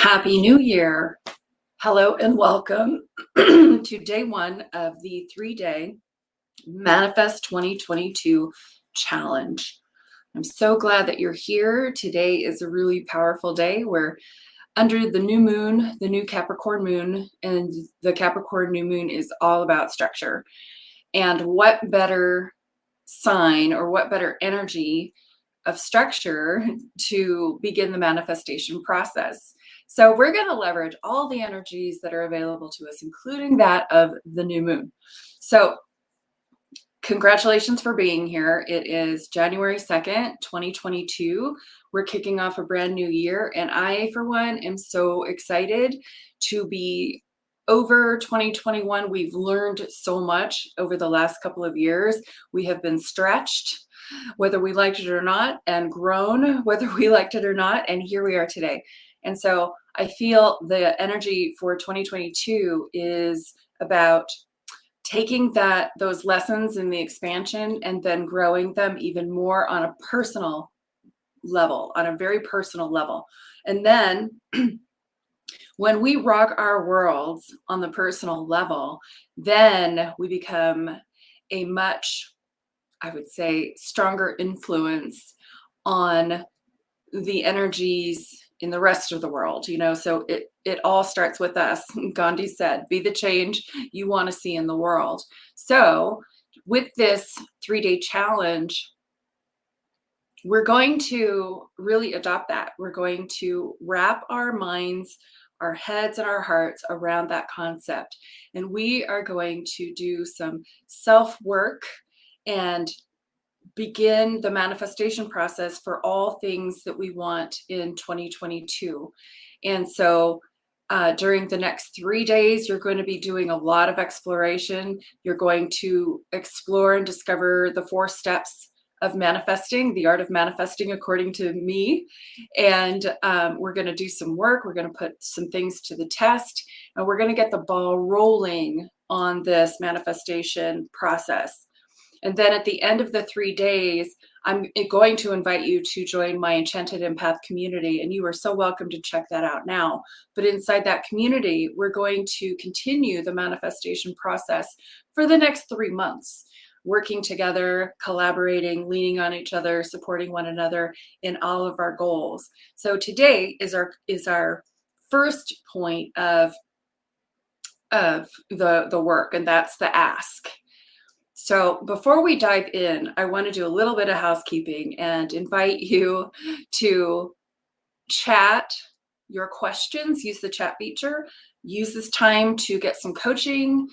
Happy New Year. Hello and welcome to day one of the 3-day Manifest 2022 challenge. I'm so glad that you're here. Today is a really powerful day. We're under the new moon, the new Capricorn moon, and the Capricorn new moon is all about structure. And what better sign or what better energy of structure to begin the manifestation process. So we're going to leverage all the energies that are available to us, including that of the new moon. So congratulations for being here. It is January 2nd, 2022. We're kicking off a brand new year, and I, for one, am so excited to be over 2021. We've learned so much over the last couple of years. We have been stretched, whether we liked it or not, and grown, whether we liked it or not, and here we are today. And so I feel the energy for 2022 is about taking those lessons in the expansion and then growing them even more on a personal level, on a very personal level. And then when we rock our worlds on the personal level, then we become a much, I would say, stronger influence on the energies in the rest of the world, so it all starts with us. Gandhi said, be the change you want to see in the world. So with this 3-day challenge, we're going to really adopt that. We're going to wrap our minds, our heads, and our hearts around that concept. And we are going to do some self-work and begin the manifestation process for all things that we want in 2022. And so during the next 3 days, you're going to be doing a lot of exploration. You're going to explore and discover the 4 steps of manifesting, the art of manifesting according to me. And we're going to do some work. We're going to put some things to the test, and we're going to get the ball rolling on this manifestation process. And then at the end of the 3 days, I'm going to invite you to join my Enchanted Empath community, and you are so welcome to check that out now. But inside that community, we're going to continue the manifestation process for the next 3 months, working together, collaborating, leaning on each other, supporting one another in all of our goals. So today is our first point of the work, and that's the ask. So before we dive in, I want to do a little bit of housekeeping and invite you to chat your questions, use the chat feature, use this time to get some coaching,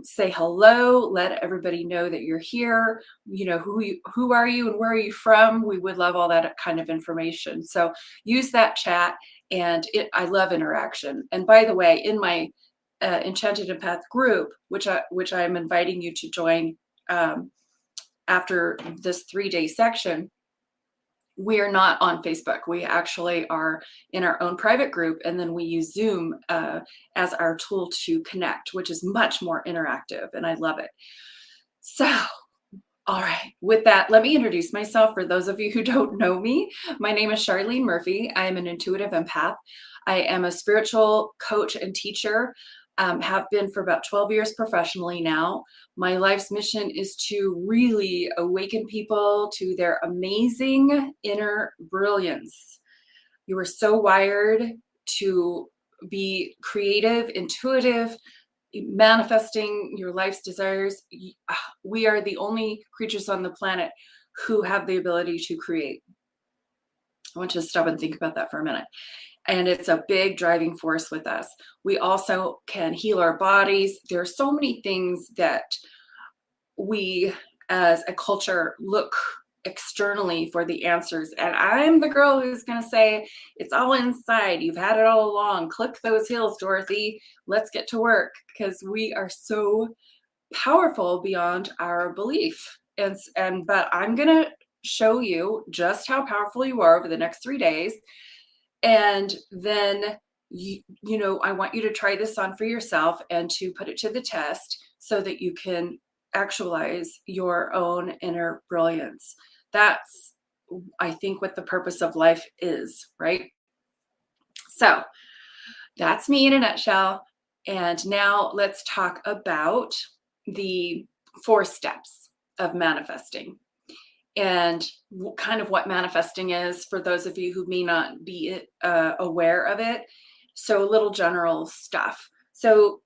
say hello, let everybody know that you're here, who are you and where are you from? We would love all that kind of information. So use that chat, and I love interaction. And by the way, in my Enchanted Empath group, which I'm inviting you to join after this 3-day section, we are not on Facebook. We actually are in our own private group, and then we use Zoom as our tool to connect, which is much more interactive, and I love it. So, all right, with that, let me introduce myself for those of you who don't know me. My name is Charlene Murphy. I am an intuitive empath. I am a spiritual coach and teacher. Have been for about 12 years professionally now. My life's mission is to really awaken people to their amazing inner brilliance. You are so wired to be creative, intuitive, manifesting your life's desires. We are the only creatures on the planet who have the ability to create. I want you to stop and think about that for a minute. And it's a big driving force with us. We also can heal our bodies. There are so many things that we as a culture look externally for the answers. And I'm the girl who's going to say, it's all inside. You've had it all along. Click those heels, Dorothy. Let's get to work, because we are so powerful beyond our belief. But I'm going to show you just how powerful you are over the next 3 days. And then, I want you to try this on for yourself and to put it to the test so that you can actualize your own inner brilliance. That's, I think, what the purpose of life is, right? So That's me in a nutshell. And now let's talk about the 4 steps of manifesting and kind of what manifesting is for those of you who may not be aware of it. So, a little general stuff. So,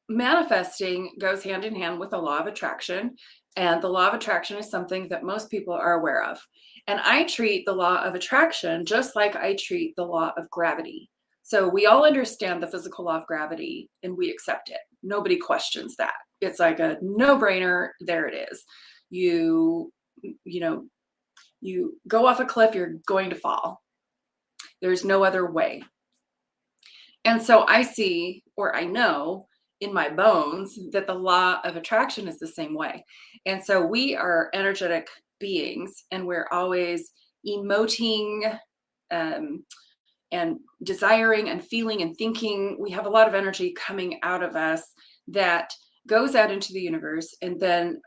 manifesting goes hand in hand with the law of attraction. And the law of attraction is something that most people are aware of. And I treat the law of attraction just like I treat the law of gravity. So we all understand the physical law of gravity and we accept it. Nobody questions that. It's like a no-brainer. There it is. You know, you go off a cliff, you're going to fall. There's no other way. And so I see, or I know in my bones, that the law of attraction is the same way. And so we are energetic beings and we're always emoting and desiring and feeling and thinking. We have a lot of energy coming out of us that goes out into the universe, and then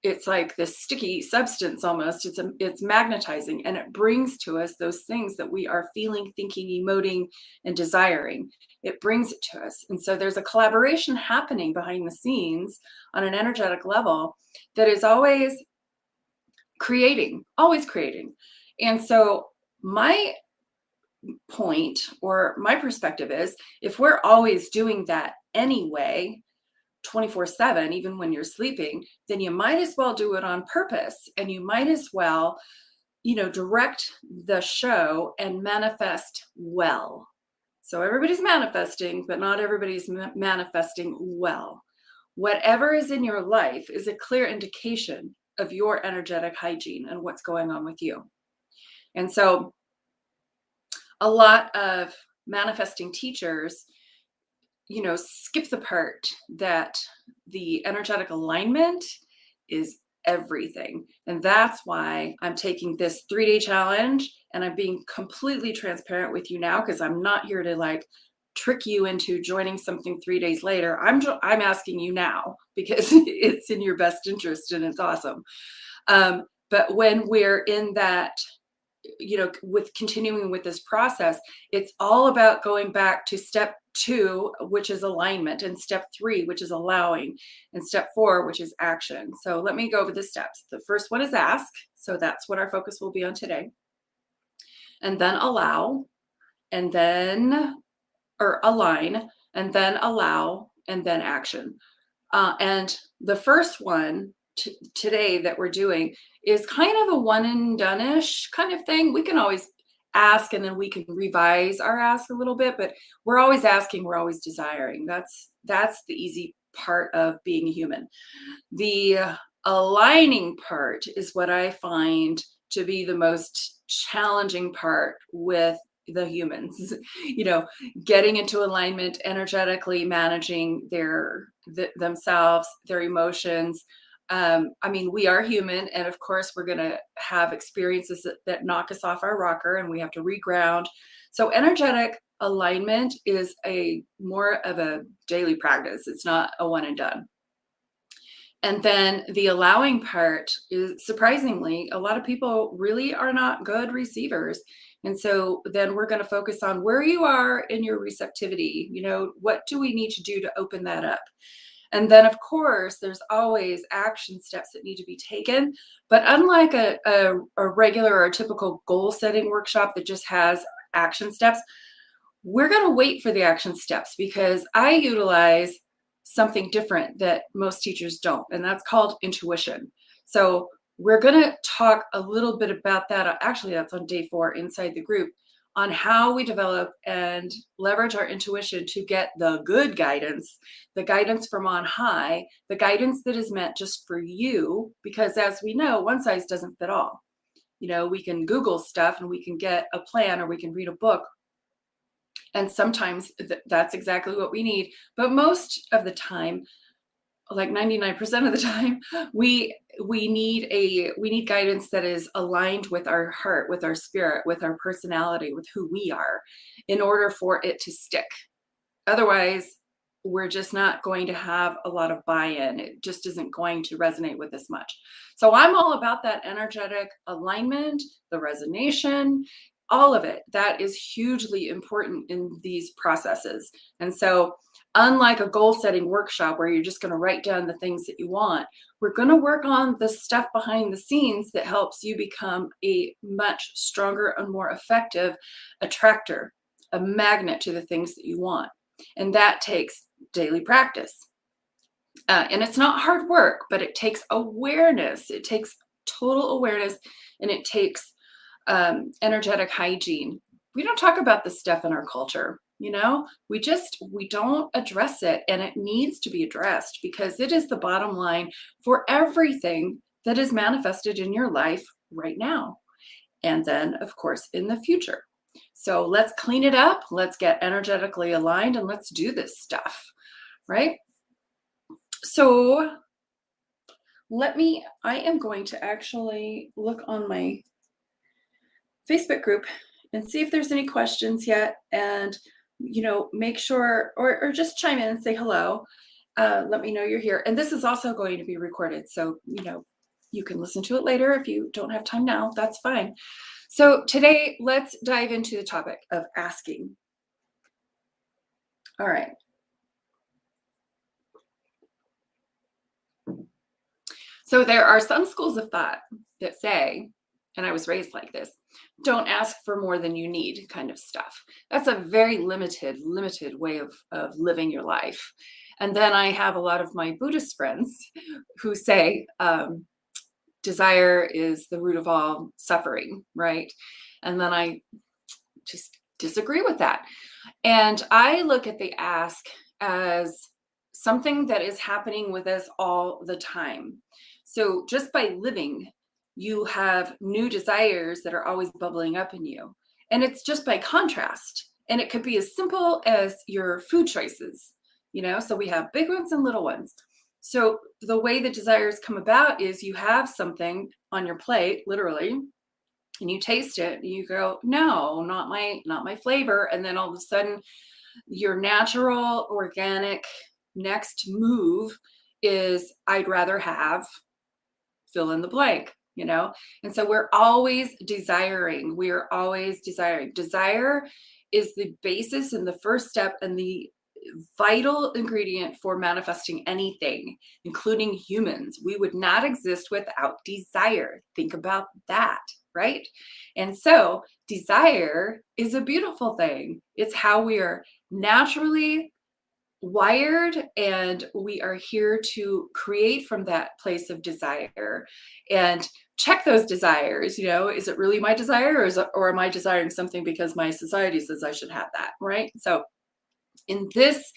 it's like this sticky substance almost. It's magnetizing, and it brings to us those things that we are feeling, thinking, emoting, and desiring. It brings it to us. And so there's a collaboration happening behind the scenes on an energetic level that is always creating, always creating. And so my point or my perspective is, if we're always doing that anyway, 24/7, even when you're sleeping, then you might as well do it on purpose, and you might as well, direct the show and manifest well. So everybody's manifesting, but not everybody's manifesting well. Whatever is in your life is a clear indication of your energetic hygiene and what's going on with you. And so a lot of manifesting teachers skip the part that the energetic alignment is everything. And that's why I'm taking this 3-day challenge, and I'm being completely transparent with you now, because I'm not here to trick you into joining something 3 days later. I'm asking you now because it's in your best interest and it's awesome. But when we're in that, with continuing with this process, it's all about going back to step 2, which is alignment, and step 3, which is allowing, and step 4, which is action. So let me go over the steps. The first one is ask. So that's what our focus will be on today. And then allow, and then, or align, and then allow, and then action. And the first one today that we're doing is kind of a one and done-ish kind of thing. We can always ask and then we can revise our ask a little bit, but we're always asking, we're always desiring. That's the easy part of being a human. The aligning part is what I find to be the most challenging part with the humans, getting into alignment, energetically managing themselves, their emotions. We are human, and of course we're going to have experiences that knock us off our rocker, and we have to reground. So energetic alignment is more of a daily practice. It's not a one and done. And then the allowing part is, surprisingly, a lot of people really are not good receivers. And so then we're going to focus on where you are in your receptivity. What do we need to do to open that up? And then, of course, there's always action steps that need to be taken. But unlike a regular or a typical goal setting workshop that just has action steps, we're going to wait for the action steps because I utilize something different that most teachers don't, and that's called intuition. So we're going to talk a little bit about that. Actually, that's on day 4 inside the group, on how we develop and leverage our intuition to get the good guidance, the guidance from on high, the guidance that is meant just for you, because as we know, one size doesn't fit all. We can Google stuff and we can get a plan, or we can read a book. And sometimes that's exactly what we need. But most of the time, like 99% of the time, we need guidance that is aligned with our heart, with our spirit, with our personality, with who we are, in order for it to stick. Otherwise, we're just not going to have a lot of buy-in. It just isn't going to resonate with us much. So I'm all about that energetic alignment, the resonation, all of it. That is hugely important in these processes. And so, unlike a goal setting workshop where you're just going to write down the things that you want, we're going to work on the stuff behind the scenes that helps you become a much stronger and more effective attractor, a magnet to the things that you want. And that takes daily practice. And it's not hard work, but it takes awareness. It takes total awareness, and it takes energetic hygiene. We don't talk about this stuff in our culture. We don't address it, and it needs to be addressed because it is the bottom line for everything that is manifested in your life right now. And then, of course, in the future. So let's clean it up. Let's get energetically aligned, and let's do this stuff, right? So I am going to actually look on my Facebook group and see if there's any questions yet, and make sure or just chime in and say hello. Let me know you're here. And this is also going to be recorded, so you can listen to it later if you don't have time now. That's fine. So today, let's dive into the topic of asking. All right. So there are some schools of thought that say, and I was raised like this, don't ask for more than you need kind of stuff. That's a very limited way of living your life. And then I have a lot of my Buddhist friends who say desire is the root of all suffering, right? And then I just disagree with that. And I look at the ask as something that is happening with us all the time. So just by living, you have new desires that are always bubbling up in you. And it's just by contrast. And it could be as simple as your food choices, so we have big ones and little ones. So the way the desires come about is you have something on your plate, literally, and you taste it and you go, no, not my flavor. And then all of a sudden your natural, organic next move is I'd rather have fill in the blank, And so we're always desiring. We are always desiring. Desire is the basis and the first step and the vital ingredient for manifesting anything, including humans. We would not exist without desire. Think about that, right? And so desire is a beautiful thing. It's how we are naturally wired, and we are here to create from that place of desire and check those desires. Is it really my desire, or am I desiring something because my society says I should have that, right? So in this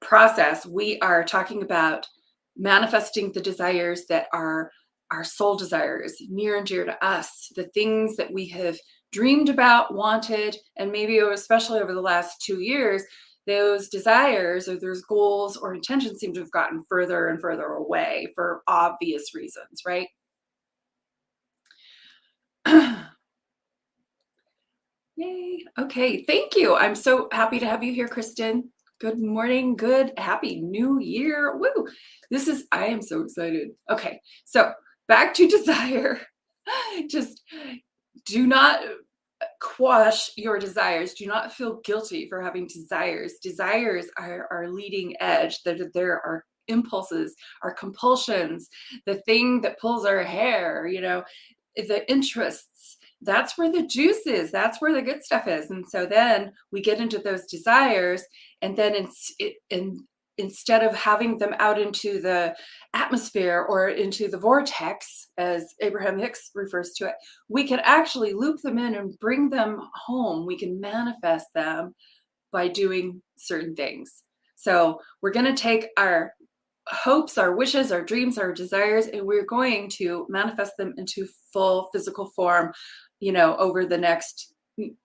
process, we are talking about manifesting the desires that are our soul desires, near and dear to us, the things that we have dreamed about, wanted, and maybe especially over the last 2 years, those desires or those goals or intentions seem to have gotten further and further away for obvious reasons, right? Yay. Okay. Thank you. I'm so happy to have you here, Kristen. Good morning. Happy New Year. Woo. I am so excited. Okay. So back to desire. Just do not quash your desires. Do not feel guilty for having desires. Desires are our leading edge. There are impulses, our compulsions, the thing that pulls our hair, the interests. That's where the juice is. That's where the good stuff is. And so then we get into those desires, and then instead of having them out into the atmosphere or into the vortex, as Abraham Hicks refers to it, we can actually loop them in and bring them home. We can manifest them by doing certain things. So we're going to take our hopes, our wishes, our dreams, our desires, and we're going to manifest them into full physical form, over the next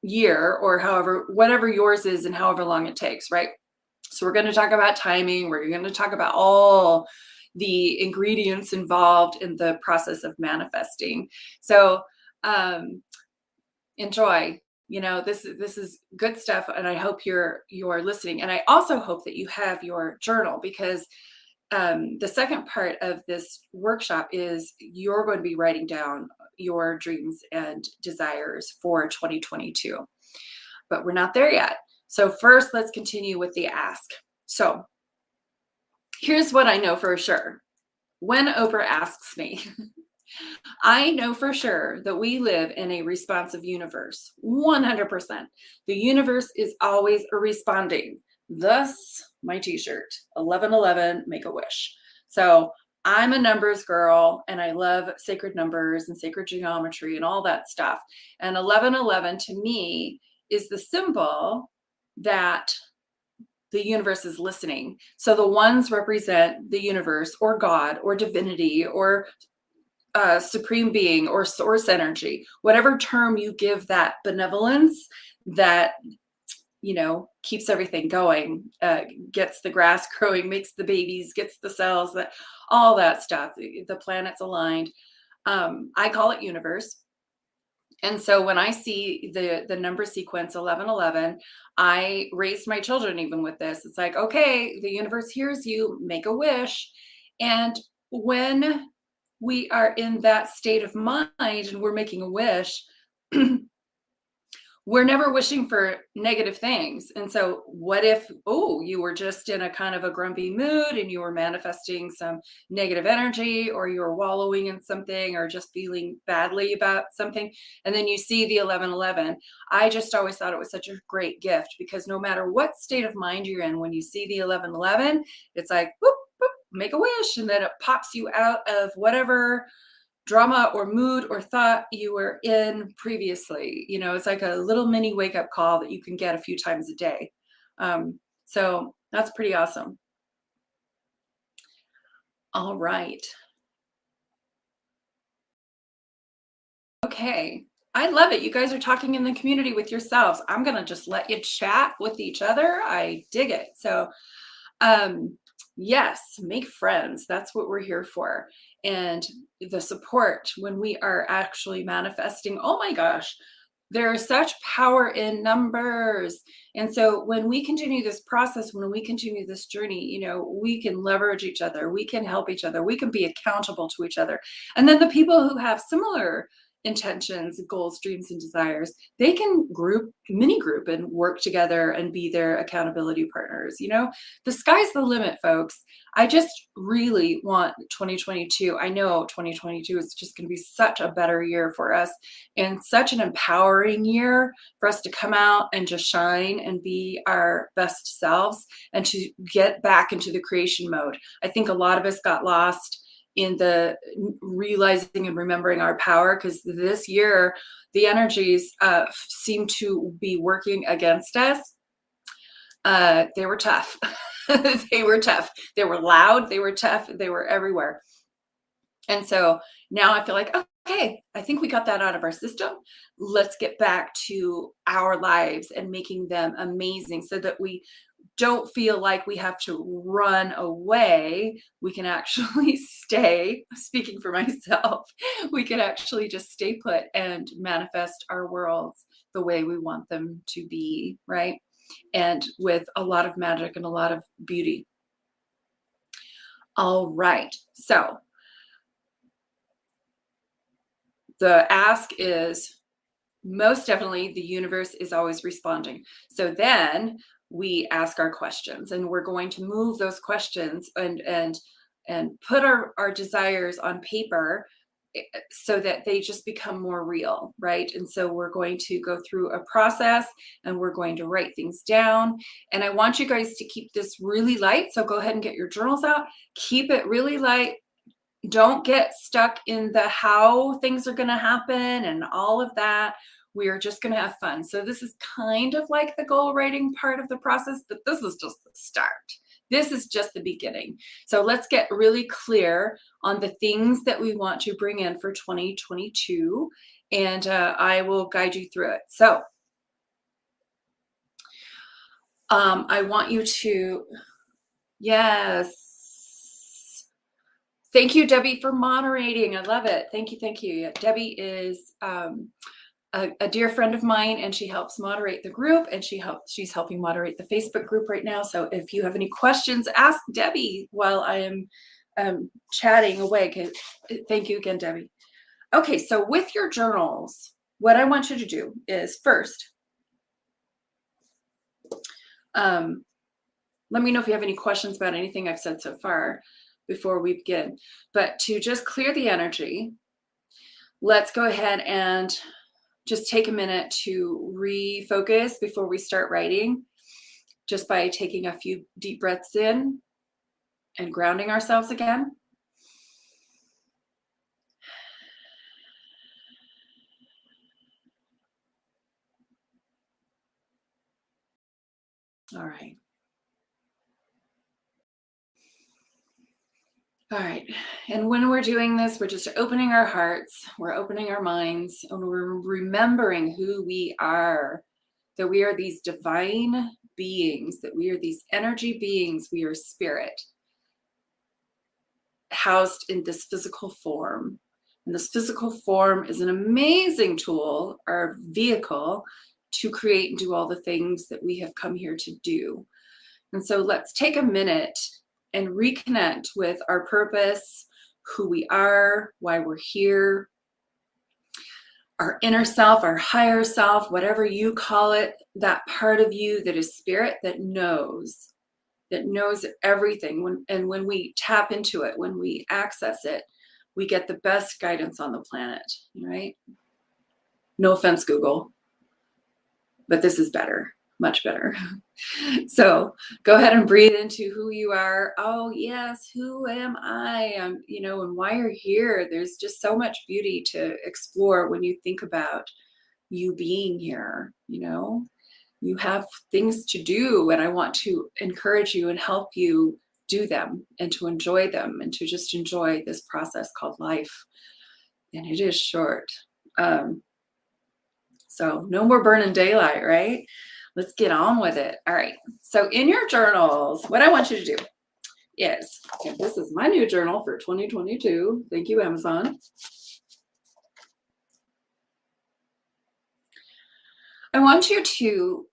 year or whatever yours is and however long it takes, right? So we're going to talk about timing. We're going to talk about all the ingredients involved in the process of manifesting. So enjoy. This is good stuff, and I hope you're listening. And I also hope that you have your journal, because the second part of this workshop is you're going to be writing down your dreams and desires for 2022, but we're not there yet. So first, let's continue with the ask. So here's what I know for sure. When Oprah asks me, I know for sure that we live in a responsive universe, 100%. The universe is always responding. Thus, my t-shirt, 1111, make a wish. So I'm a numbers girl and I love sacred numbers and sacred geometry and all that stuff. And 1111 to me is the symbol that the universe is listening. So the ones represent the universe or God or divinity or supreme being or source energy, whatever term you give that benevolence that, keeps everything going, gets the grass growing, makes the babies, gets the cells, that all that stuff, the planets aligned. I call it universe. And so when I see the number sequence 1111, I raised my children even with this. It's like, okay, the universe hears you, make a wish. And when we are in that state of mind and we're making a wish, we're never wishing for negative things. And so what if, you were just in a kind of a grumpy mood and you were manifesting some negative energy, or you were wallowing in something, or just feeling badly about something, and then you see the 1111. I just always thought it was such a great gift, because no matter what state of mind you're in, when you see the 1111, it's like, whoop, whoop, make a wish, and then it pops you out of whatever drama or mood or thought you were in previously. It's like a little mini wake up call that you can get a few times a day. So that's pretty awesome. All right. Okay. I love it. You guys are talking in the community with yourselves. I'm going to just let you chat with each other. I dig it. So, yes, make friends. That's what we're here for. And the support when we are actually manifesting. Oh my gosh, there's such power in numbers. And so when we continue this process, when we continue this journey, we can leverage each other. We can help each other. We can be accountable to each other. And then the people who have similar intentions, goals, dreams, and desires, they can mini group and work together and be their accountability partners. The sky's the limit, folks. I just really want 2022. I know 2022 is just going to be such a better year for us, and such an empowering year for us to come out and just shine and be our best selves and to get back into the creation mode. I think a lot of us got lost in the realizing and remembering our power, because this year the energies seem to be working against us. They were tough. They were tough. They were loud. They were tough. They were everywhere. And so now I feel like, okay, I think we got that out of our system. Let's get back to our lives and making them amazing, so that we don't feel like we have to run away. We can actually stay. Speaking for myself, we can actually just stay put and manifest our worlds the way we want them to be, right? And with a lot of magic and a lot of beauty. All right. So the ask is, most definitely the universe is always responding. So then we ask our questions, and we're going to move those questions and put our desires on paper, so that they just become more real, right? And so we're going to go through a process, and we're going to write things down. And I want you guys to keep this really light. So go ahead and get your journals out. Keep it really light. Don't get stuck in the how things are going to happen and all of that. We are just going to have fun. So this is kind of like the goal writing part of the process, but this is just the start. This is just the beginning. So let's get really clear on the things that we want to bring in for 2022, and I will guide you through it. So I want you to, yes. Thank you, Debbie, for moderating. I love it. Thank you. Thank you. Yeah, Debbie is a dear friend of mine, and she helps moderate the group, and she's helping moderate the Facebook group right now. So if you have any questions, ask Debbie while I am chatting away. Thank you again, Debbie. Okay, so with your journals, what I want you to do is first, let me know if you have any questions about anything I've said so far before we begin. But to just clear the energy, let's go ahead and just take a minute to refocus before we start writing, just by taking a few deep breaths in and grounding ourselves again. All right. All right. And when we're doing this, we're just opening our hearts, we're opening our minds, and we're remembering who we are, that we are these divine beings, that we are these energy beings, we are spirit housed in this physical form. And this physical form is an amazing tool, our vehicle, to create and do all the things that we have come here to do. And so let's take a minute and reconnect with our purpose, who we are, why we're here, our inner self, our higher self, whatever you call it, that part of you that is spirit, that knows everything. And when we tap into it, when we access it, we get the best guidance on the planet, right? No offense, Google, but this is better, much better. So go ahead and breathe into who you are. Oh yes, who am I? And why you're here. There's just so much beauty to explore when you think about you being here. You have things to do, and I want to encourage you and help you do them and to enjoy them and to just enjoy this process called life. And it is short. So no more burning daylight, right? Let's get on with it. All right. So in your journals, what I want you to do is, and this is my new journal for 2022. Thank you, Amazon. I want you to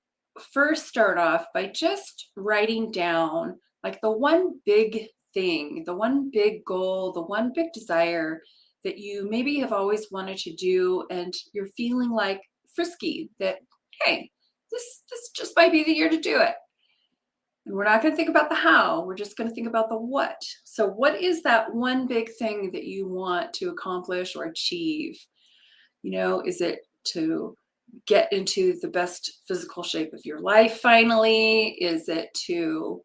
first start off by just writing down like the one big thing, the one big goal, the one big desire that you maybe have always wanted to do, and you're feeling like frisky that, hey, this just might be the year to do it. And we're not going to think about the how, we're just going to think about the what. So what is that one big thing that you want to accomplish or achieve? Is it to get into the best physical shape of your life finally? Is it to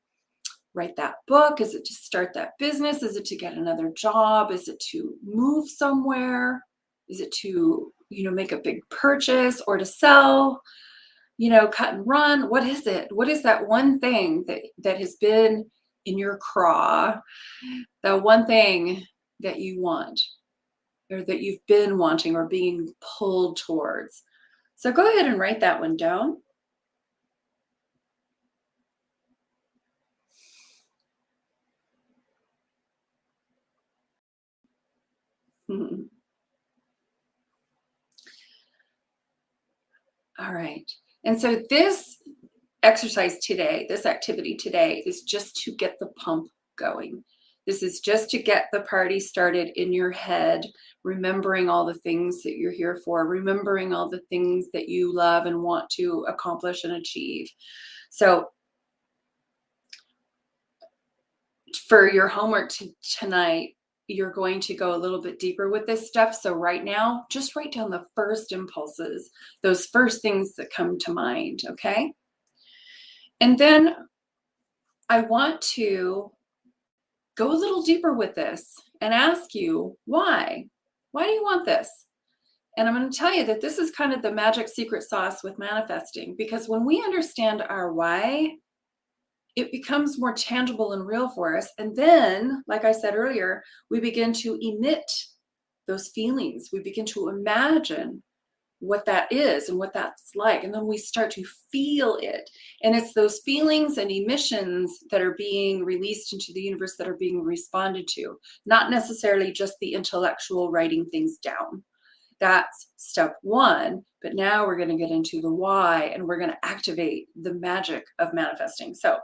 write that book? Is it to start that business? Is it to get another job? Is it to move somewhere? Is it to, make a big purchase or to sell, cut and run? What is it? What is that one thing that has been in your craw? That one thing that you want, or that you've been wanting or being pulled towards. So go ahead and write that one down. All right. And so this exercise today, this activity today, is just to get the pump going. This is just to get the party started in your head, remembering all the things that you're here for, remembering all the things that you love and want to accomplish and achieve. So for your homework tonight, you're going to go a little bit deeper with this stuff. So right now, just write down the first impulses, those first things that come to mind, okay? And then I want to go a little deeper with this and ask you, why? Why do you want this? And I'm going to tell you that this is kind of the magic secret sauce with manifesting, because when we understand our why, it becomes more tangible and real for us. And then, like I said earlier, we begin to emit those feelings. We begin to imagine what that is and what that's like. And then we start to feel it. And it's those feelings and emissions that are being released into the universe that are being responded to, not necessarily just the intellectual writing things down. That's step one. But now we're going to get into the why, and we're going to activate the magic of manifesting. So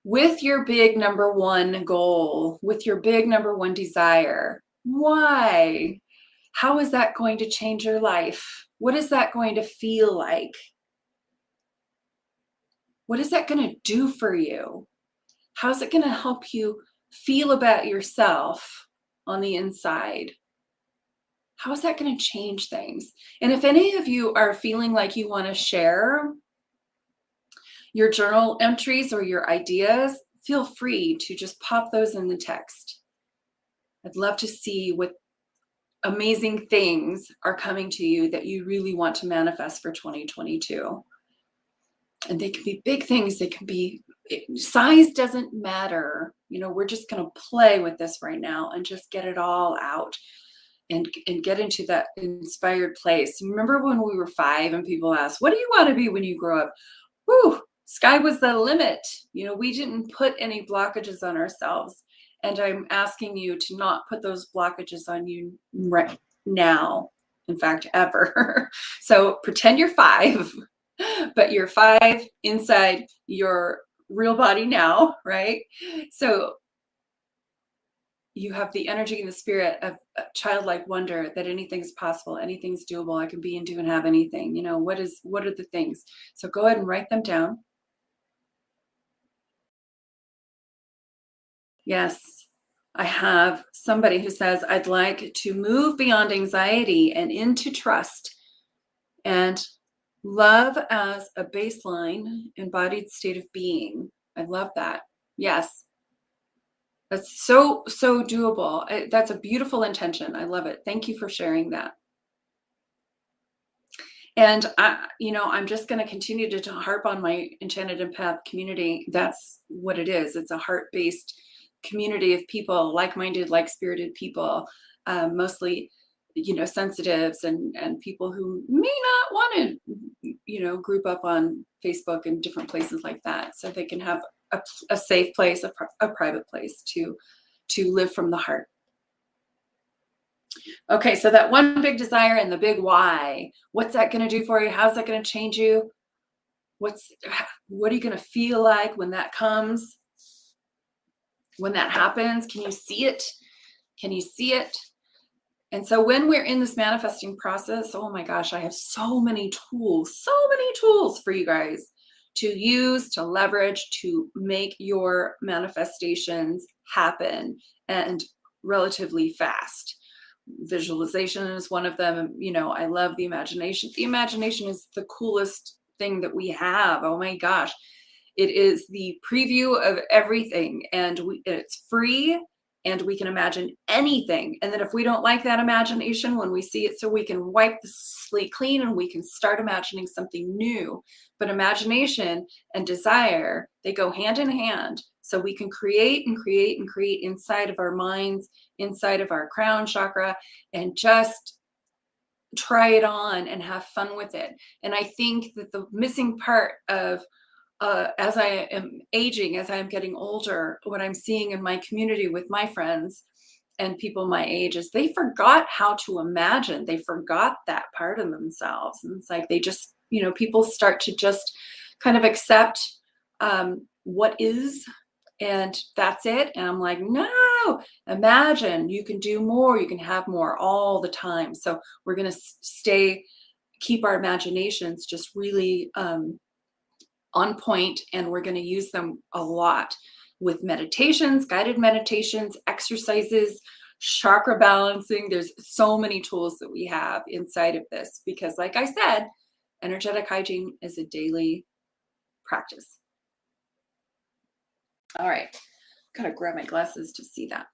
with your big number one goal, with your big number one desire, why? How is that going to change your life? What is that going to feel like? What is that going to do for you? How's it going to help you feel about yourself on the inside? How is that going to change things? And if any of you are feeling like you want to share your journal entries or your ideas, feel free to just pop those in the text. I'd love to see what amazing things are coming to you that you really want to manifest for 2022. And they can be big things. They can be, size doesn't matter. We're just going to play with this right now and just get it all out and get into that inspired place. Remember when we were 5 and people asked, what do you want to be when you grow up? Whew, sky was the limit. We didn't put any blockages on ourselves. And I'm asking you to not put those blockages on you right now. In fact, ever. So pretend you're 5, but you're 5 inside your real body now, right? So you have the energy and the spirit of childlike wonder that anything's possible, anything's doable. I can be and do and have anything. What are the things? So go ahead and write them down. Yes, I have somebody who says, I'd like to move beyond anxiety and into trust and love as a baseline embodied state of being. I love that. Yes. That's so doable. That's a beautiful intention. I love it. Thank you for sharing that. And I'm just going to continue to harp on my Enchanted Empath community. That's what it is. It's a heart-based community of people, like-minded, like-spirited people, mostly, sensitives and people who may not want to, group up on Facebook and different places like that, so they can have a safe place, a private place to live from the heart. Okay, so that one big desire and the big why. What's that going to do for you? How's that going to change you? What are you going to feel like when that comes? When that happens? Can you see it? Can you see it? And so when we're in this manifesting process, oh my gosh, I have so many tools for you guys to use, to leverage, to make your manifestations happen, and relatively fast. Visualization is one of them. I love the imagination. The imagination is the coolest thing that we have. Oh my gosh. It is the preview of everything, and it's free, and we can imagine anything. And then if we don't like that imagination when we see it, so we can wipe the slate clean and we can start imagining something new. But imagination and desire, they go hand in hand. So we can create and create and create inside of our minds, inside of our crown chakra, and just try it on and have fun with it. And I think that the missing part of as I am aging, as I am getting older, what I'm seeing in my community with my friends and people my age is they forgot how to imagine. They forgot that part of themselves. And it's like they just, people start to just kind of accept what is, and that's it. And I'm like, no, imagine. You can do more. You can have more all the time. So we're going to keep our imaginations just really on point, and we're going to use them a lot with meditations, guided meditations, exercises, chakra balancing. There's so many tools that we have inside of this because, like I said, energetic hygiene is a daily practice. All right, gotta grab my glasses to see that.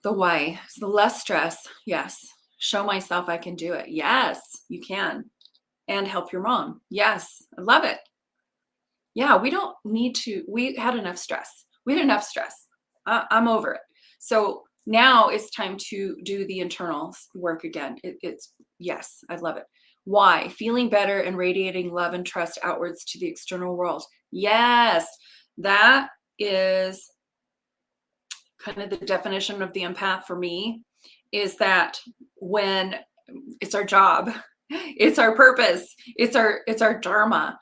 The why, so less stress. Yes. Show myself I can do it. Yes, you can. And help your mom. Yes, I love it. Yeah, we don't need to. We had enough stress. We had enough stress. I'm over it. So now it's time to do the internal work again. Yes, I love it. Why? Feeling better and radiating love and trust outwards to the external world. Yes, that is kind of the definition of the empath for me is that when it's our job, it's our purpose, it's our dharma.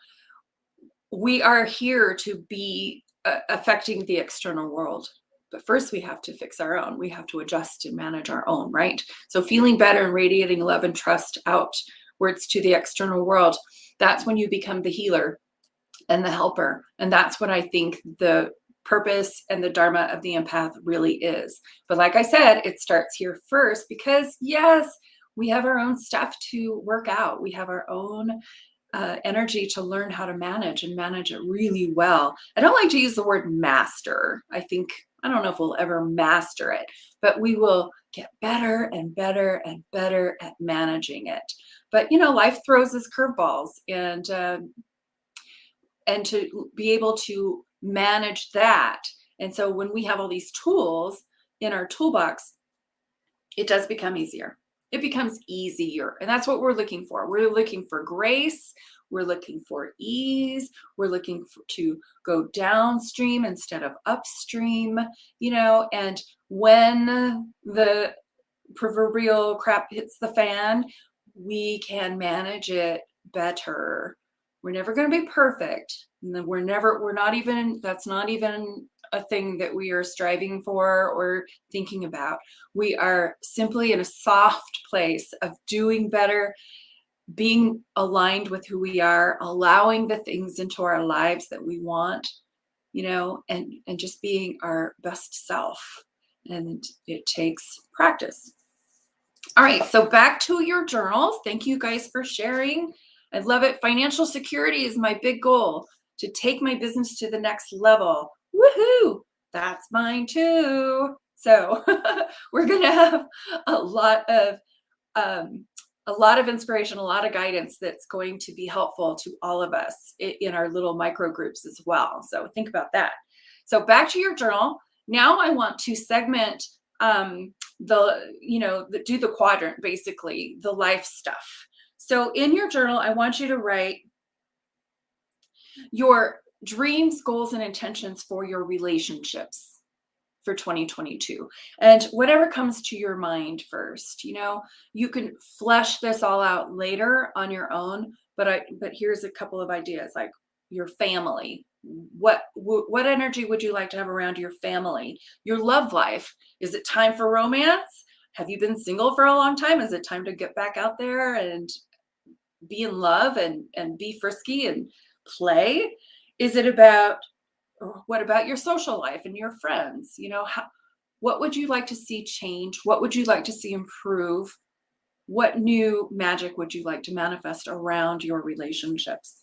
We are here to be affecting the external world. But first, we have to fix our own. We have to adjust and manage our own, right? So, feeling better and radiating love and trust outwards to the external world, that's when you become the healer and the helper. And that's what I think the purpose and the dharma of the empath really is. But like I said, it starts here first because, yes, we have our own stuff to work out. We have our own energy to learn how to manage and manage it really well. I don't like to use the word master. I don't know if we'll ever master it, but we will get better and better and better at managing it. But life throws us curveballs, and to be able to manage that. And so when we have all these tools in our toolbox, it does become easier. It becomes easier. And that's what we're looking for. We're looking for grace. We're looking for ease. We're looking to go downstream instead of upstream, and when the proverbial crap hits the fan, we can manage it better. We're never going to be perfect. That's not even a thing that we are striving for or thinking about. We are simply in a soft place of doing better, being aligned with who we are, allowing the things into our lives that we want, and just being our best self. And it takes practice. All right, so back to your journals. Thank you guys for sharing. I love it. Financial security is my big goal, to take my business to the next level. Woohoo! That's mine too. So we're going to have a lot of inspiration, a lot of guidance that's going to be helpful to all of us in our little micro groups as well. So think about that. So back to your journal. Now I want to segment do the quadrant, basically the life stuff. So in your journal, I want you to write your dreams, goals, and intentions for your relationships for 2022. And whatever comes to your mind first, you can flesh this all out later on your own, but here's a couple of ideas, like your family. What energy would you like to have around your family? Your love life. Is it time for romance? Have you been single for a long time? Is it time to get back out there and be in love and be frisky and play? Is it about, what about your social life and your friends? What would you like to see change? What would you like to see improve? What new magic would you like to manifest around your relationships?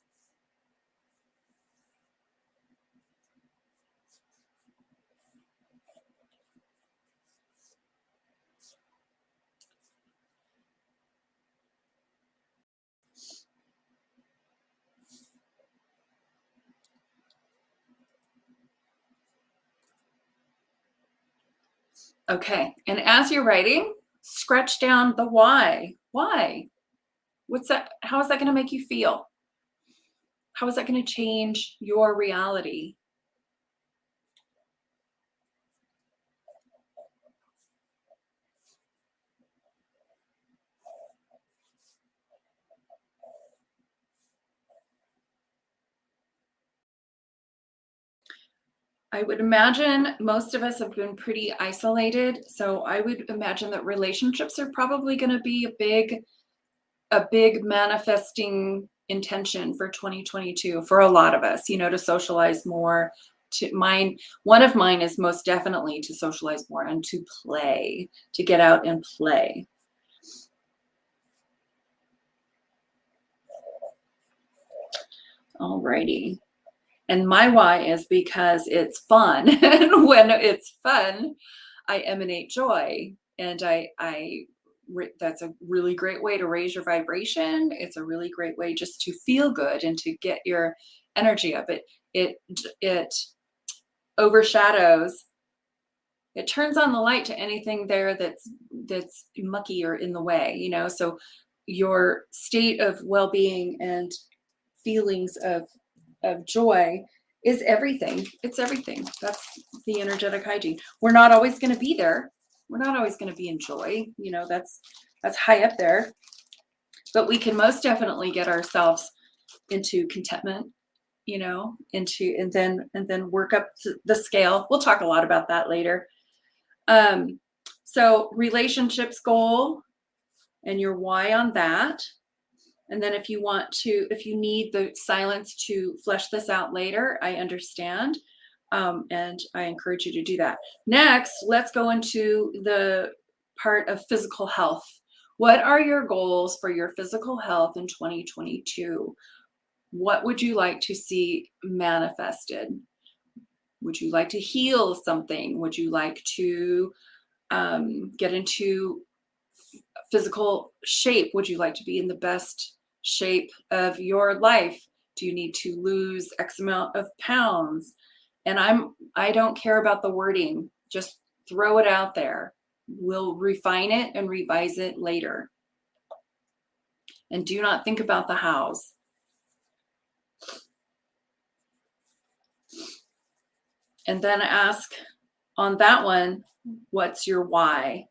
Okay, and as you're writing, scratch down the why. Why? What's that? How is that going to make you feel? How is that going to change your reality? I would imagine most of us have been pretty isolated. So I would imagine that relationships are probably going to be a big manifesting intention for 2022 for a lot of us, to socialize more. One of mine is most definitely to socialize more and to play, to get out and play. Alrighty. And my why is because it's fun. And when it's fun, I emanate joy. And that's a really great way to raise your vibration. It's a really great way just to feel good and to get your energy up. It overshadows, it turns on the light to anything there that's mucky or in the way, so your state of well-being and feelings of joy is everything. It's everything. That's the energetic hygiene. We're not always going to be there. We're not always going to be in joy. That's high up there. But we can most definitely get ourselves into contentment, and then work up the scale. We'll talk a lot about that later. So relationships goal and your why on that. And then if you need the silence to flesh this out later, I understand. And I encourage you to do that. Next, let's go into the part of physical health. What are your goals for your physical health in 2022? What would you like to see manifested? Would you like to heal something? Would you like to get into physical shape? Would you like to be in the best shape of your life? Do you need to lose X amount of pounds? And I don't care about the wording. Just throw it out there. We'll refine it and revise it later. And do not think about the hows. And then ask on that one, what's your why?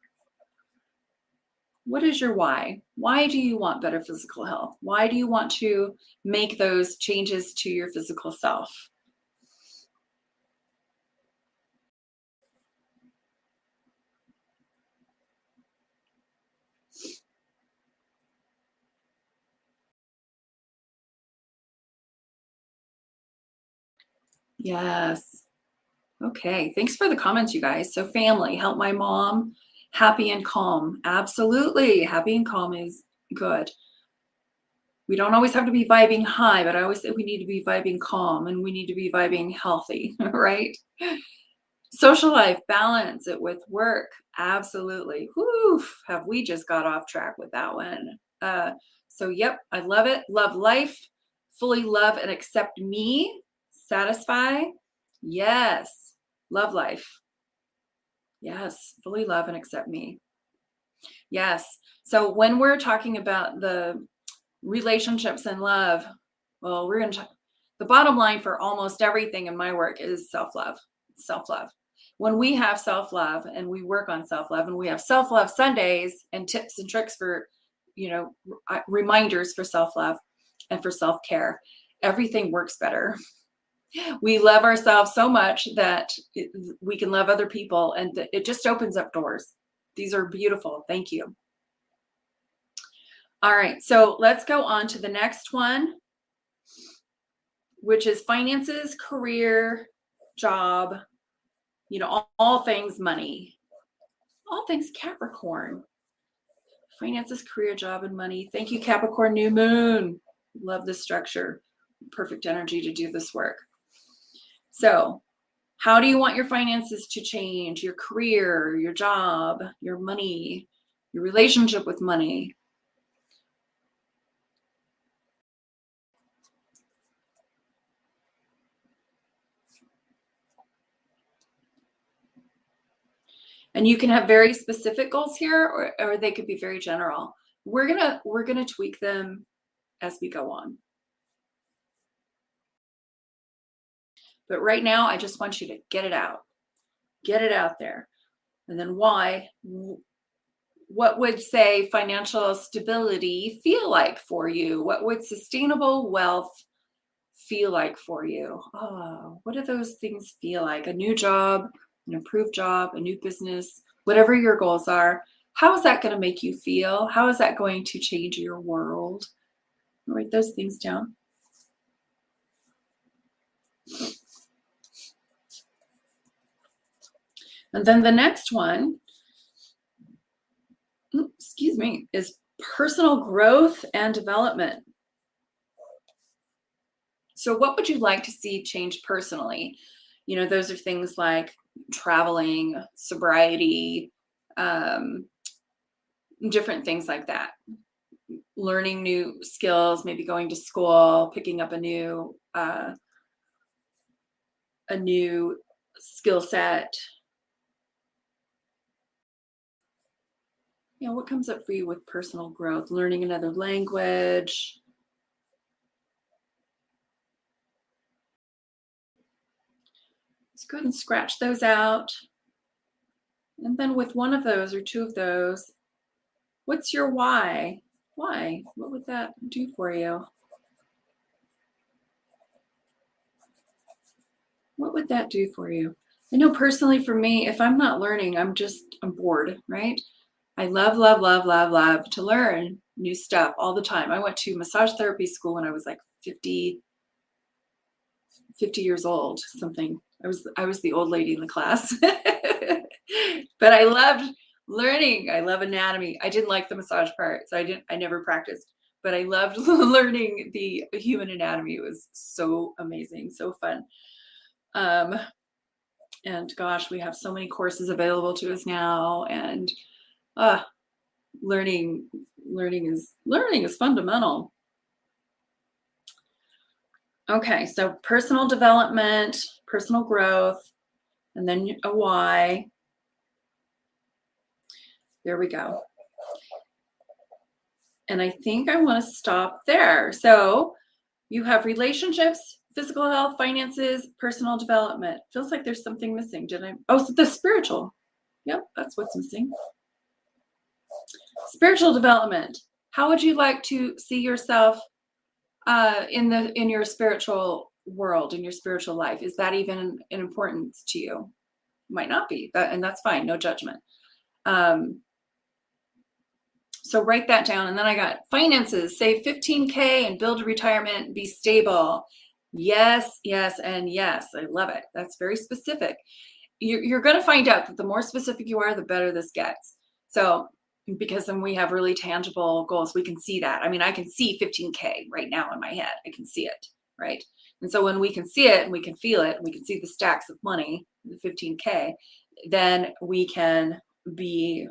What is your why? Why do you want better physical health? Why do you want to make those changes to your physical self? Yes. Okay. Thanks for the comments, you guys. So family, help my mom, happy and calm. Absolutely. Happy and calm is good. We don't always have to be vibing high, but I always say we need to be vibing calm and we need to be vibing healthy, right? Social life, balance it with work. Absolutely. Whew, have we just got off track with that one? So, yep, I love it. Love life. Fully love and accept me. Satisfy. Yes. Love life. Yes. Fully love and accept me. Yes. So, when we're talking about the relationships and love, well, we're going to talk. The bottom line for almost everything in my work is self-love. Self-love. When we have self-love and we work on self-love and we have self-love Sundays and tips and tricks for, reminders for self-love and for self-care, everything works better. We love ourselves so much that we can love other people, and it just opens up doors. These are beautiful. Thank you. All right, so let's go on to the next one, which is finances, career, job, all things money, all things Capricorn. Finances, career, job, and money. Thank you, Capricorn new moon. Love this structure. Perfect energy to do this work. So, how do you want your finances to change? Your career, your job, your money, your relationship with money? And you can have very specific goals here, or they could be very general. We're gonna tweak them as we go on. But right now, I just want you to get it out there. And then why? What would, say, financial stability feel like for you? What would sustainable wealth feel like for you? Oh, what do those things feel like? A new job, an improved job, a new business, whatever your goals are. How is that going to make you feel? How is that going to change your world? Write those things down. And then the next one, is personal growth and development. So what would you like to see change personally? Those are things like traveling, sobriety, different things like that. Learning new skills, maybe going to school, picking up a new skill set. What comes up for you with personal growth? Learning another language. Let's go ahead and scratch those out. And then with one of those or two of those, what's your why? Why? What would that do for you? What would that do for you? I know personally for me, if I'm not learning, I'm bored, right? I love, love, love, love, love to learn new stuff all the time. I went to massage therapy school when I was like 50 years old, something. I was the old lady in the class. But I loved learning. I love anatomy. I didn't like the massage part, so I never practiced. But I loved learning the human anatomy. It was so amazing, so fun. And gosh, we have so many courses available to us now, and learning is fundamental. Okay, so personal development, personal growth, and then a why. There we go. And I think I want to stop there. So you have relationships, physical health, finances, personal development. Feels like there's something missing. Oh, so the spiritual. Yep, that's what's missing. Spiritual development. How would you like to see yourself in your spiritual world, in your spiritual life? Is that even an importance to you? Might not be, and that's fine. No judgment. So write that down. And then I got finances, save 15K and build a retirement, be stable. Yes, yes, and yes. I love it. That's very specific. You're going to find out that the more specific you are, the better this gets. So because then we have really tangible goals, we can see that. I mean, I can see 15K right now in my head. I can see it, right? And so when we can see it and we can feel it, and we can see the stacks of money, the 15K, then we can be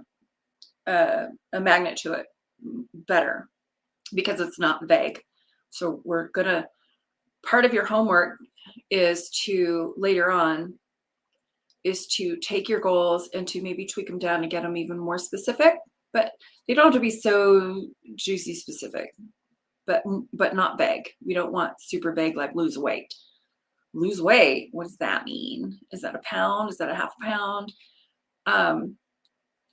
a magnet to it better because it's not vague. So part of your homework is to later on is to take your goals and to maybe tweak them down and get them even more specific, but they don't have to be so juicy specific, but not vague. We don't want super vague, like lose weight. Lose weight, what does that mean? Is that a pound? Is that a half a pound?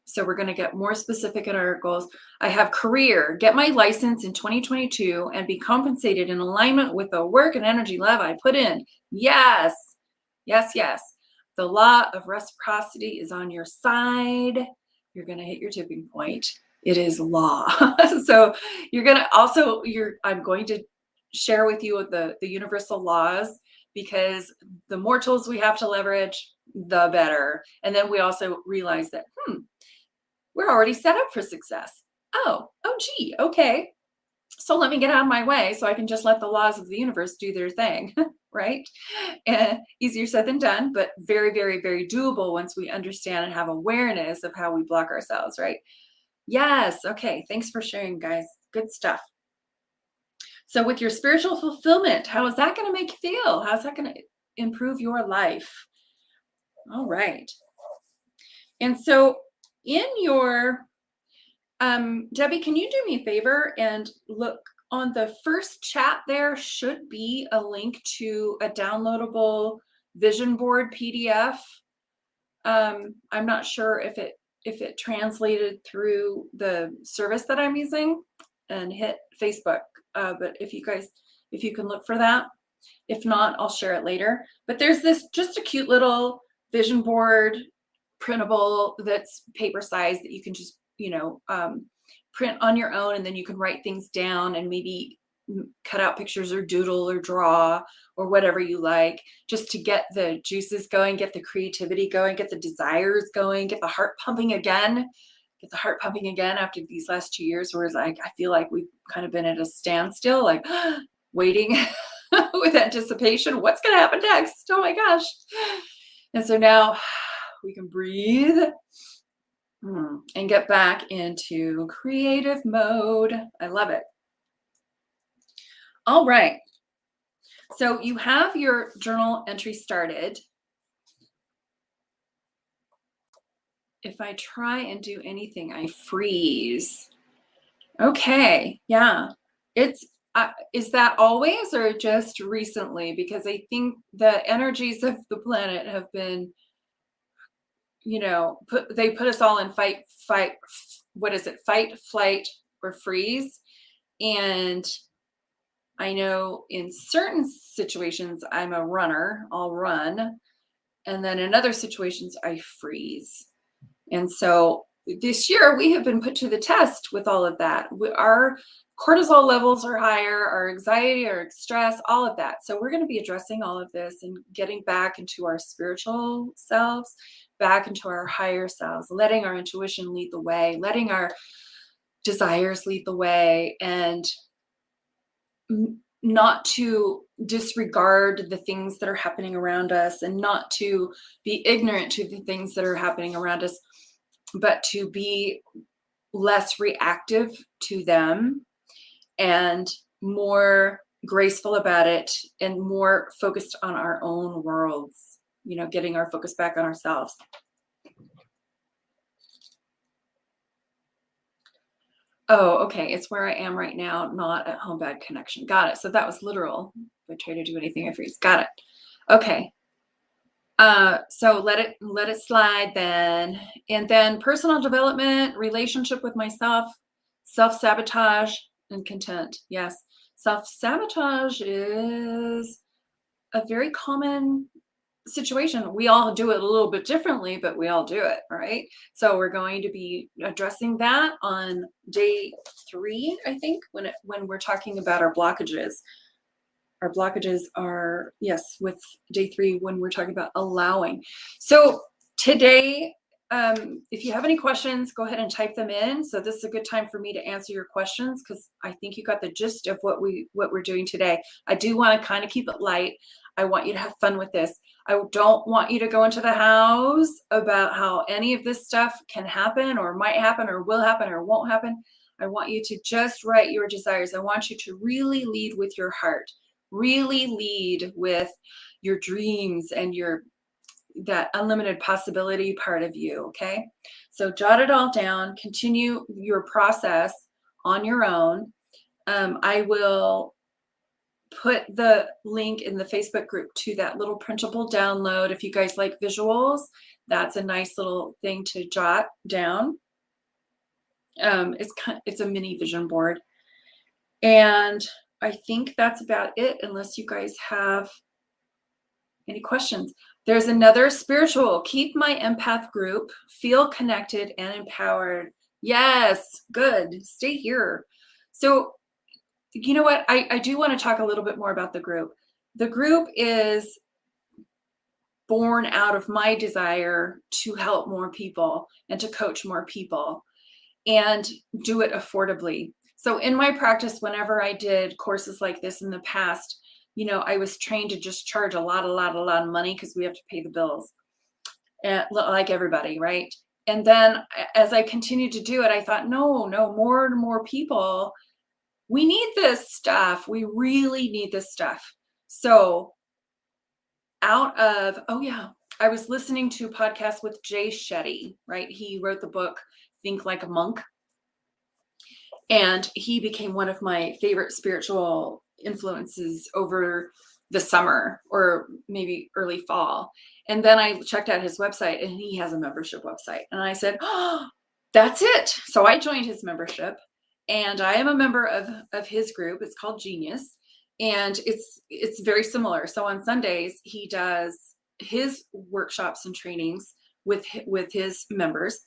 So we're going to get more specific in our goals. I have career, get my license in 2022 and be compensated in alignment with the work and energy level I put in. Yes, yes, yes. The law of reciprocity is on your side. You're going to hit your tipping point. It is law. So I'm going to share with you the universal laws, because the more tools we have to leverage, the better. And then we also realize that, we're already set up for success. Oh, gee, okay. So let me get out of my way so I can just let the laws of the universe do their thing, right? And easier said than done, but very, very, very doable once we understand and have awareness of how we block ourselves, right? Yes, okay. Thanks for sharing, guys. Good stuff. So with your spiritual fulfillment, how is that going to make you feel? How's that going to improve your life? All right. And so in your, Debbie, can you do me a favor and look on the first chat? There should be a link to a downloadable vision board PDF. I'm not sure if it translated through the service that I'm using and hit Facebook. But if you can look for that. If not, I'll share it later. But there's this just a cute little vision board printable that's paper size that you can just, print on your own, and then you can write things down and maybe cut out pictures or doodle or draw or whatever you like, just to get the juices going, get the creativity going, get the desires going, get the heart pumping again. Get the heart pumping again after these last 2 years, where it's like I feel like we've kind of been at a standstill, like waiting with anticipation. What's going to happen next? Oh my gosh. And so now we can breathe and get back into creative mode. I love it. All right. So you have your journal entry started. If I try and do anything, I freeze. Okay. Yeah. Is that always or just recently? Because I think the energies of the planet have been, they put us all in fight, what is it? Fight, flight, or freeze. And I know in certain situations, I'm a runner, I'll run. And then in other situations, I freeze. And so this year we have been put to the test with all of that. Our cortisol levels are higher, our anxiety, our stress, all of that. So we're going to be addressing all of this and getting back into our spiritual selves, back into our higher selves, letting our intuition lead the way, letting our desires lead the way, and not to disregard the things that are happening around us, and not to be ignorant to the things that are happening around us, but to be less reactive to them and more graceful about it and more focused on our own worlds, getting our focus back on ourselves. Oh, okay. It's where I am right now, not at home, bad connection. Got it. So that was literal. If I try to do anything, I freeze. Got it. Okay. So let it slide then. And then personal development, relationship with myself, self-sabotage, and content. Yes. Self-sabotage is a very common situation. We all do it a little bit differently, but we all do it, right? So we're going to be addressing that on day 3, I think, when we're talking about our blockages. Our blockages are, yes, with day 3 when we're talking about allowing. So today, if you have any questions, go ahead and type them in. So this is a good time for me to answer your questions, because I think you got the gist of what we're doing today. I do want to kind of keep it light. I want you to have fun with this. I don't want you to go into the house about how any of this stuff can happen or might happen or will happen or won't happen. I want you to just write your desires. I want you to really lead with your heart. Really lead with your dreams and that unlimited possibility part of you. Okay. So jot it all down, continue your process on your own. I will put the link in the Facebook group to that little printable download. If you guys like visuals, that's a nice little thing to jot down. It's a mini vision board. And I think that's about it, unless you guys have any questions. There's another spiritual. Keep my empath group. Feel connected and empowered. Yes, good. Stay here. So, you know what? I do want to talk a little bit more about the group. The group is born out of my desire to help more people and to coach more people and do it affordably. So in my practice, whenever I did courses like this in the past, I was trained to just charge a lot of money because we have to pay the bills, and like everybody, right? And then as I continued to do it, I thought, no, more and more people, we need this stuff. We really need this stuff. So I was listening to a podcast with Jay Shetty, right? He wrote the book, Think Like a Monk. And he became one of my favorite spiritual influences over the summer or maybe early fall. And then I checked out his website, and he has a membership website. And I said, oh, that's it. So I joined his membership, and I am a member of his group. It's called Genius. And it's very similar. So on Sundays, he does his workshops and trainings with his members.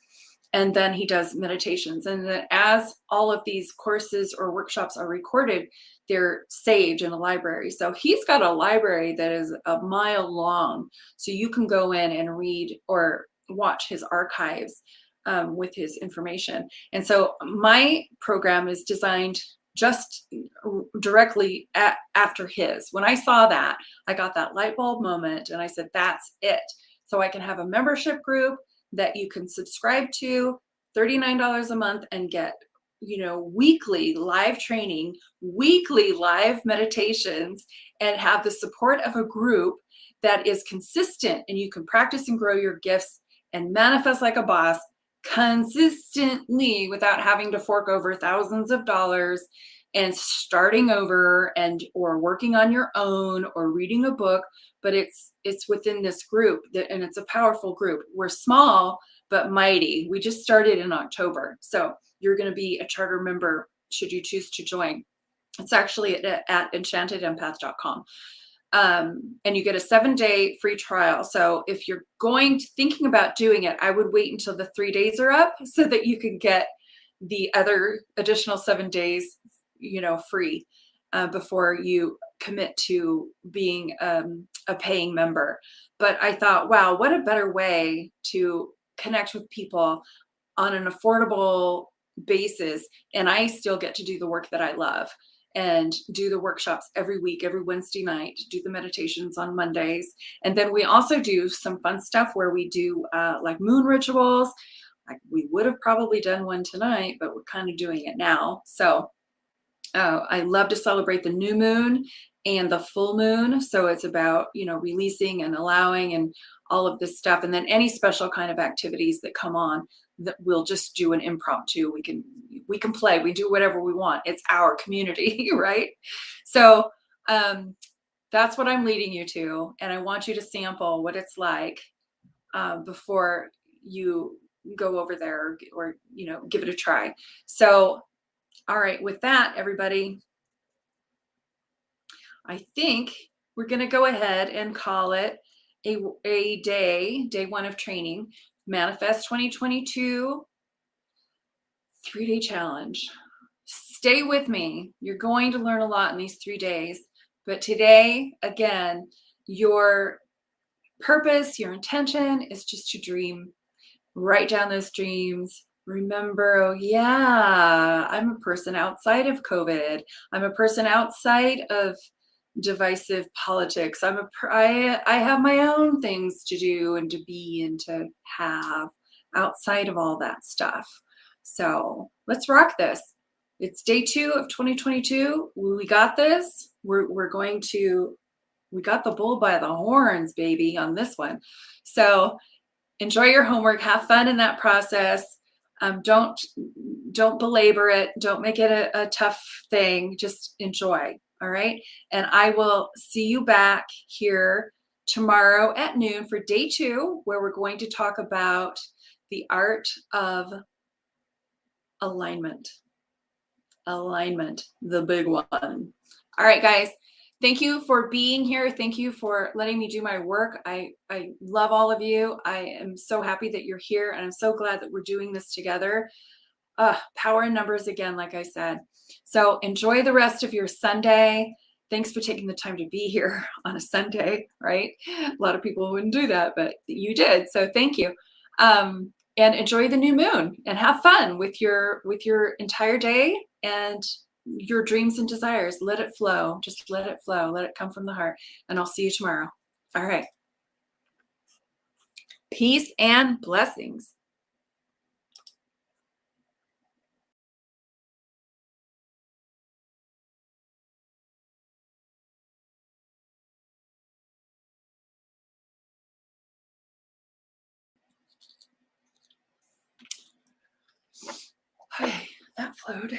And then he does meditations. And then as all of these courses or workshops are recorded, they're saved in a library. So he's got a library that is a mile long. So you can go in and read or watch his archives with his information. And so my program is designed just directly after his. When I saw that, I got that light bulb moment, and I said, that's it. So I can have a membership group that you can subscribe to, $39 a month, and get, weekly live training, weekly live meditations, and have the support of a group that is consistent, and you can practice and grow your gifts and manifest like a boss consistently without having to fork over thousands of dollars and starting over and or working on your own or reading a book, but it's within this group and it's a powerful group. We're small but mighty. We just started in October. So you're going to be a charter member should you choose to join. It's actually at enchantedempath.com. And you get a 7-day free trial. So if you're thinking about doing it, I would wait until the 3 days are up so that you can get the other additional 7 days, free before you commit to being a paying member. But I thought, wow, what a better way to connect with people on an affordable basis. And I still get to do the work that I love and do the workshops every week, every Wednesday night, do the meditations on Mondays. And then we also do some fun stuff where we do like moon rituals. Like we would have probably done one tonight, but we're kind of doing it now. So I love to celebrate the new moon and the full moon. So it's about, releasing and allowing and all of this stuff. And then any special kind of activities that come on that we'll just do an impromptu. We can play, we do whatever we want. It's our community, right? So that's what I'm leading you to. And I want you to sample what it's like before you go over there or give it a try. So all right, with that, everybody, I think we're going to go ahead and call it a day one of training, Manifest 2022 3-day challenge. Stay with me. You're going to learn a lot in these 3 days. But today, again, your purpose, your intention is just to dream. Write down those dreams. Remember, oh yeah, I'm a person outside of COVID. I'm a person outside of divisive politics. I have my own things to do and to be and to have outside of all that stuff. So let's rock this. It's day 2 of 2022. We got this. We got the bull by the horns, baby, on this one. So enjoy your homework, have fun in that process. Don't belabor it. Don't make it a tough thing. Just enjoy. All right. And I will see you back here tomorrow at noon for day 2, where we're going to talk about the art of alignment. Alignment, the big one. All right, guys. Thank you for being here. Thank you for letting me do my work. I love all of you. I am so happy that you're here, and I'm so glad that we're doing this together. Power in numbers again, like I said. So enjoy the rest of your Sunday. Thanks for taking the time to be here on a Sunday, right? A lot of people wouldn't do that, but you did. So thank you. And enjoy the new moon and have fun with your entire day and your dreams and desires. Let it flow. Just let it flow. Let it come from the heart. And I'll see you tomorrow. All right. Peace and blessings. Okay, that flowed.